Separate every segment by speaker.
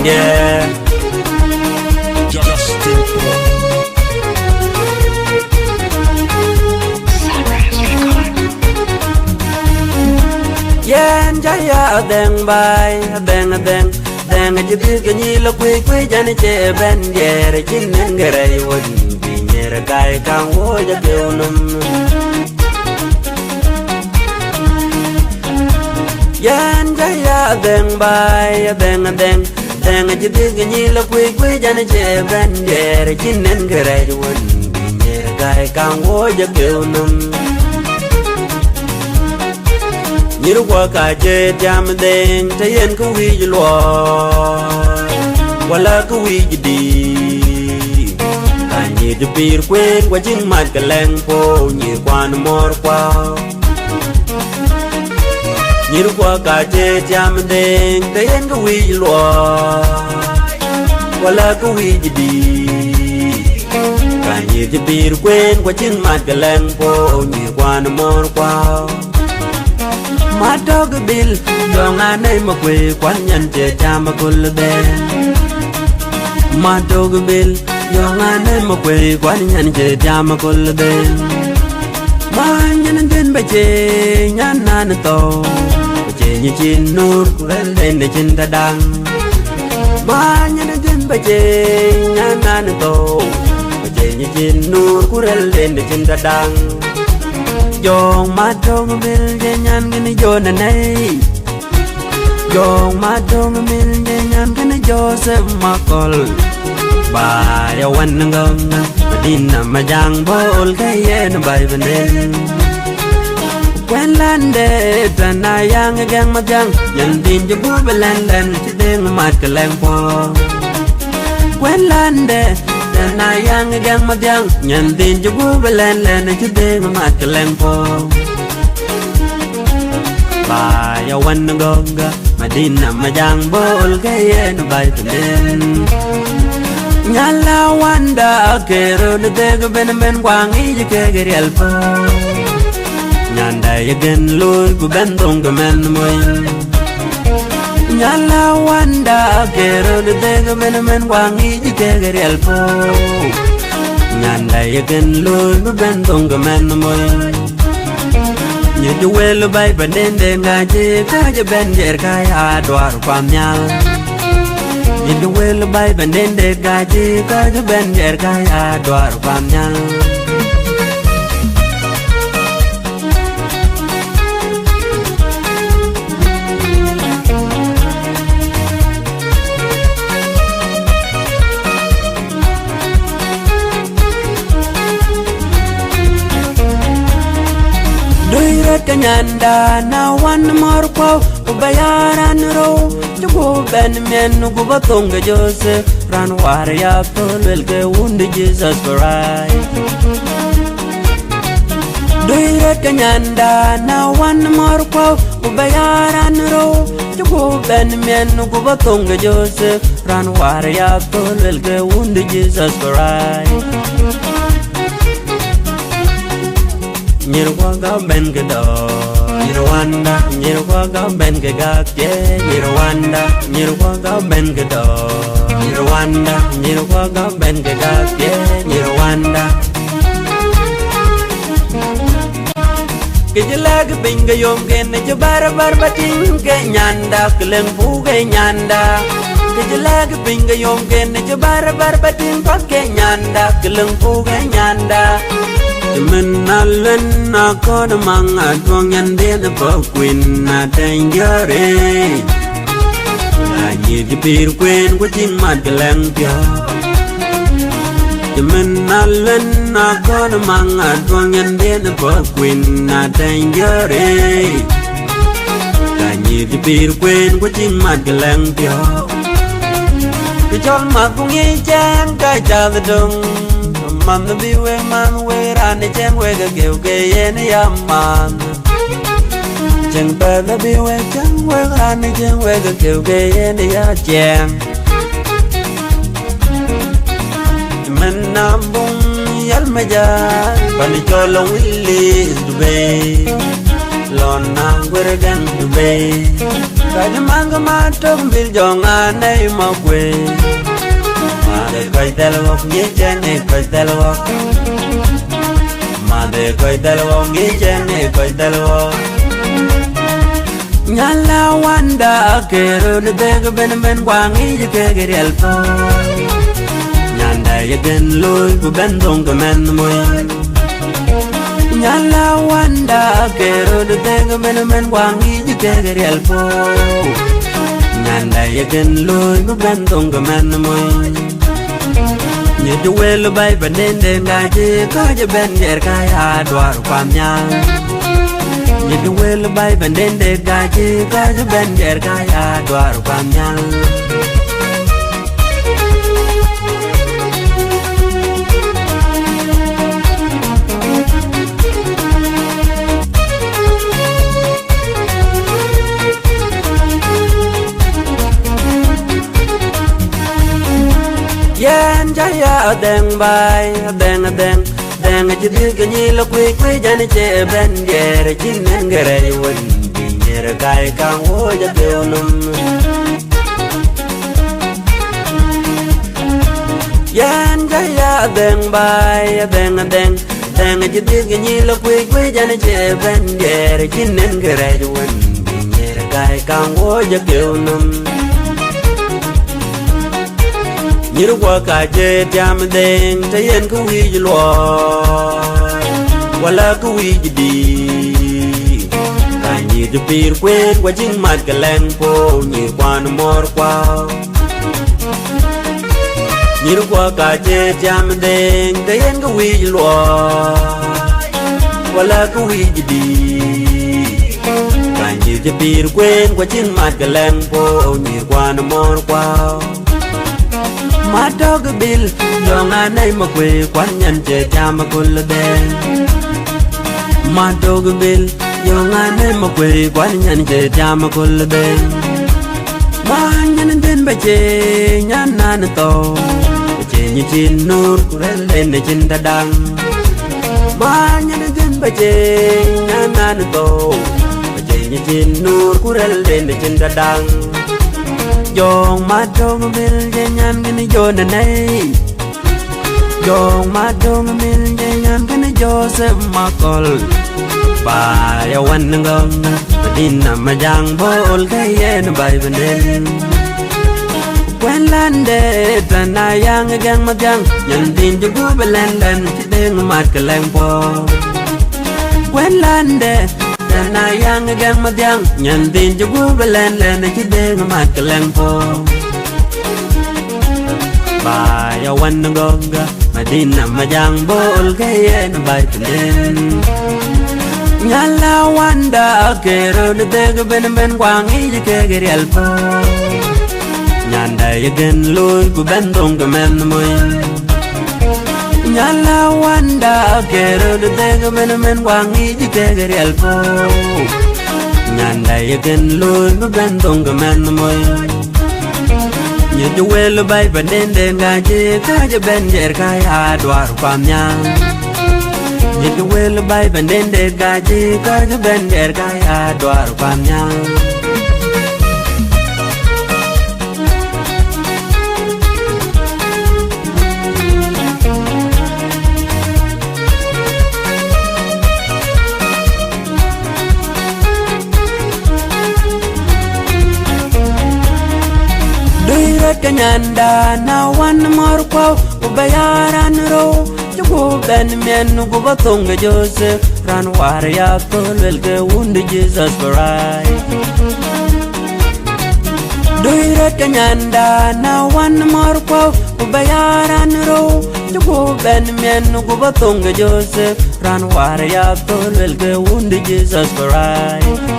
Speaker 1: yeah.
Speaker 2: Justin Pro.
Speaker 1: Yen jaya deng bay deng chỉ biết cái gì là quê cho nên chế bên về chính nên người đây quên vì nhẹ ra cài càng vô cho kêu nằm Yen jaya deng bay deng chỉ biết cái gì là quê cho nên chế bên về chính nên người đây quên vì nhẹ ra cài càng vô cho kêu nằm Như qua cả chế chạm đen thấy yên cứ huy dư loa Qua là cứ huy dư đi Cả như từ bìr quên qua chính mặt cả leng phố Như qua nó mor qua Như qua cả chế chạm đen thấy yên cứ huy dư loa Qua là cứ huy dư đi Cả như từ bìr quên qua chính mặt cả leng phố Như qua nó mor qua Madog bil dong anay makwe kwan yan che chama kulbe Madog bil dong anay makwe kwan yan che chama kulbe Man yan den ba che nyan nan to che ni chin nur kulen den de chin da dang Man yan den ba che nyan nan to che ni chin nur kulen den de chin da dang Dong ma dong bil je nyan gani jo na nei Dong ma dong bil je nyan gani jo se ma kol Ba ya wan ngong din na ma jang bol kai ye na bai benen Quen lan de tan na yang gang ma jang yan din jo bu belan lan chi deng mat ka lang po Quen lan de na yang gang ma jang nyan tin cho bu belen len chu de ma ka leng po ba ya wan gonga ma din na ma jang bol ke en bai ten nyala wanda ke ro de de ben kwang i ke ke riel po nyanda ye gen lu ku ben dong ke men moy Nyala wanda kero de tega men wangi jike gerial po Nyanda yakin loy bubentong gamen moy Như chú quê lu bay bên đến đêm gai chi Kaja ben jer kaya doar kwam nyal Như chú quê lu bay bên đến đêm gai chi Kaja ben jer kaya doar kwam nyal Kanyanda na wan mor kwao ubayaran ro Chugu ben men guba tonga Joseph ran war ya tolel ke wundi Jesus Christ Doiret kanyanda na wan mor kwao ubayaran ro Chugu ben men guba tonga Joseph ran war ya tolel ke wundi Jesus Christ Nyirwaga ben gado Nyirwanda Nyirwaga ben gagake Nyirwaga ben gado Nyirwaga ben gagake Nyirwanda Kijilag binga yom gene jabara barbating ke nyanda Keleng puge nyanda Kijilag binga yom gene jabara barbating pake nyanda Keleng puge nyanda Mình lên na có đôi mang tuang nhân đến vợ quỳnh na thành nhớ re là gì thì biết quên của chính mặt cái lăng kia mình lên na có đôi mang tuang nhân đến vợ quỳnh na thành nhớ re là gì thì biết quên của chính mặt cái lăng kia cái chọn mặt cũng nghe chán cái chào từ đông Man the be we man we ran the chen we ga geu ge yen ya man Chen pa the be we chen we ran the chen we ga geu ge yen ya chen Man nam bung yal ma ja pan cho long li be lon nang weregan be kai manga ma tok bil jong anai ma kwe ma de kai del wok ye jene kai del wok ma de kai del wok ye jene kai del wok nyala wanda kero de deg ben ben wangi je ke gerel po nyanda ye gen loy ku ben dong ke men moy nyala wanda kero de deg ben ben wangi je ke gerel po nyanda ye gen loy ku ben dong ke men moy như chú quên lu bay bên đến đêm gai chi có cho bên ger kai ha đoar kwam nyang như chú quên lu bay bên đến đêm gai chi có cho bên ger kai ha đoar kwam nyang yen jaya deng bay deng chỉ biết cái gì là quý cho nên chế bên ghé chỉ nên ghé quên vì nhớ cái càng hối cho kêu num yen jaya deng bay deng chỉ biết cái gì là quý cho nên chế bên ghé chỉ nên ghé quên vì nhớ cái càng hối cho kêu num như qua cả chế tiam đen thấy yên cứ huy lo qua là cứ huy đi cả như từ pir quên qua chính mặt cái leng po như qua nó mor qua như qua cả chế tiam đen thấy yên cứ huy lo qua là cứ huy đi cả như từ pir quên qua chính mặt cái leng po như qua nó mor qua ma dog bil dong anai ma kwe kwan nyan che cha ma kul den ma dog bil dong anai ma kwe kwan nyan che cha ma kul den ma nyan den ba che nyan nan to che ni chin nur kurel den ne chin da dang ma nyan den ba che nyan nan to che ni chin nur kurel den ne chin da dang Yong ma dong bil je nyan gani jo na nei Yong ma dong bil je nyan gani jo se ma kol Ba ya wan ngong Din na ma jang bol kai yen bai benen Quen lan de tan na yang gang ma gang Nyan din ju gu belen den chi deng mat ka leng po Quen lan de na yang gang ma yang nyan tin cho gu belen len chi de ma ka lang po ba ya wan gonga ma din na ma yang bol ke en bai ten nyala wanda kero de de ben ben wang i ke gerel po nyanda ye gen loy ku ben dong ka men moy nyala wanda kero de de men wang i ke gerel po nyanda ye gen loy ku ben dong ka men moy như chú quên lu bay bên đến đêm gai chi có cho bên ger kai ha đoar kwam nyang như chú quên lu bay bên đến đêm gai chi có cho bên ger kai ha đoar kwam nyang Kanyanda na wan mor kwao ubayaran ro jugo ben men go batonga Joseph ran war ya tolel ke wund Jesus Christ doira kanyanda na wan mor kwao ubayaran ro jugo ben men go batonga Joseph ran war ya tolel ke wund Jesus Christ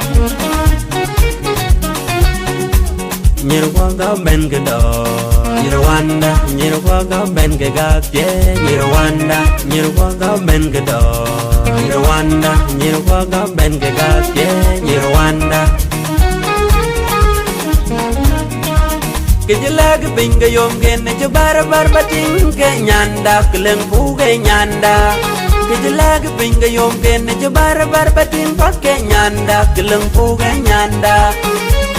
Speaker 1: Nyirwanda ben ke do Nyirwanda ben ke ga pye Nyirwanda ben ke do Nyirwanda ben ke ga pye Nyirwanda ke jela ke pinga yom gen ne bar bating ke nyanda kleng pu ke nyanda cái lá cái bình cái yom cái này cho bar batin phát cái nhanda cái lưng phu cái nhanda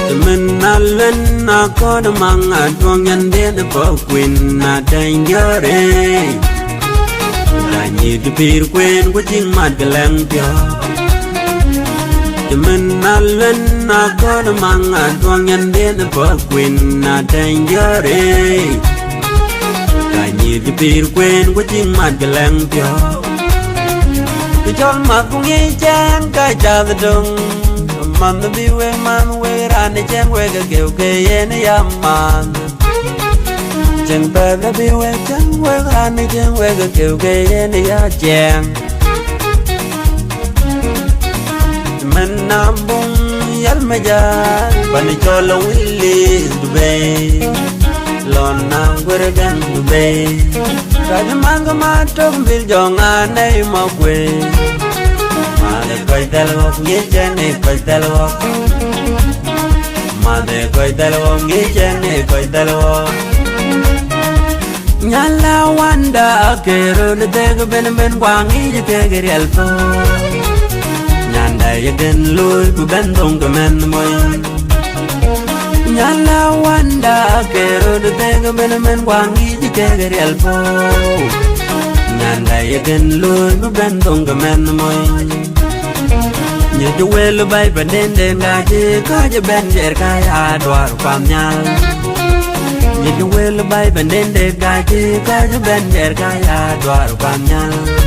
Speaker 1: mình na lên na có đôi mang tuang nhân đến bỏ quên na tranh nhớ đây là như cái pir quên của chính mặt cái lăng cho mình na lên na có đôi mang tuang nhân đến bỏ quên na tranh nhớ đây là như cái pir quên của chính mặt cái lăng cho cái chọn mặt cũng nghe chán cái cha về đông man the be we man we ran the chen we ga kêu ke yen ya man chen pe the be we chen we ran the chen we ga kêu ke yen ya chen man nam bung yal ma ja ban cho lo willi du be lon na gwer gan du be ka man ga ma to bil jong anai ma kwe coi telo nghe chen này coi telo mà để coi telo nghe chen này coi telo nyala wanda kero ne tega ben quang ý che ke real po nyanda ye den lui ku ben dong ke men moy nyala wanda kero ne tega ben quang ý che ke real po nyanda ye den lui ku ben dong ke men moy như chú quê lu bay và đến đêm ga chi có cho bên dệt cái đoànความnhal như chú quê lu bay và đến đêm ga chi có cho bên dệt cái đoànความnhal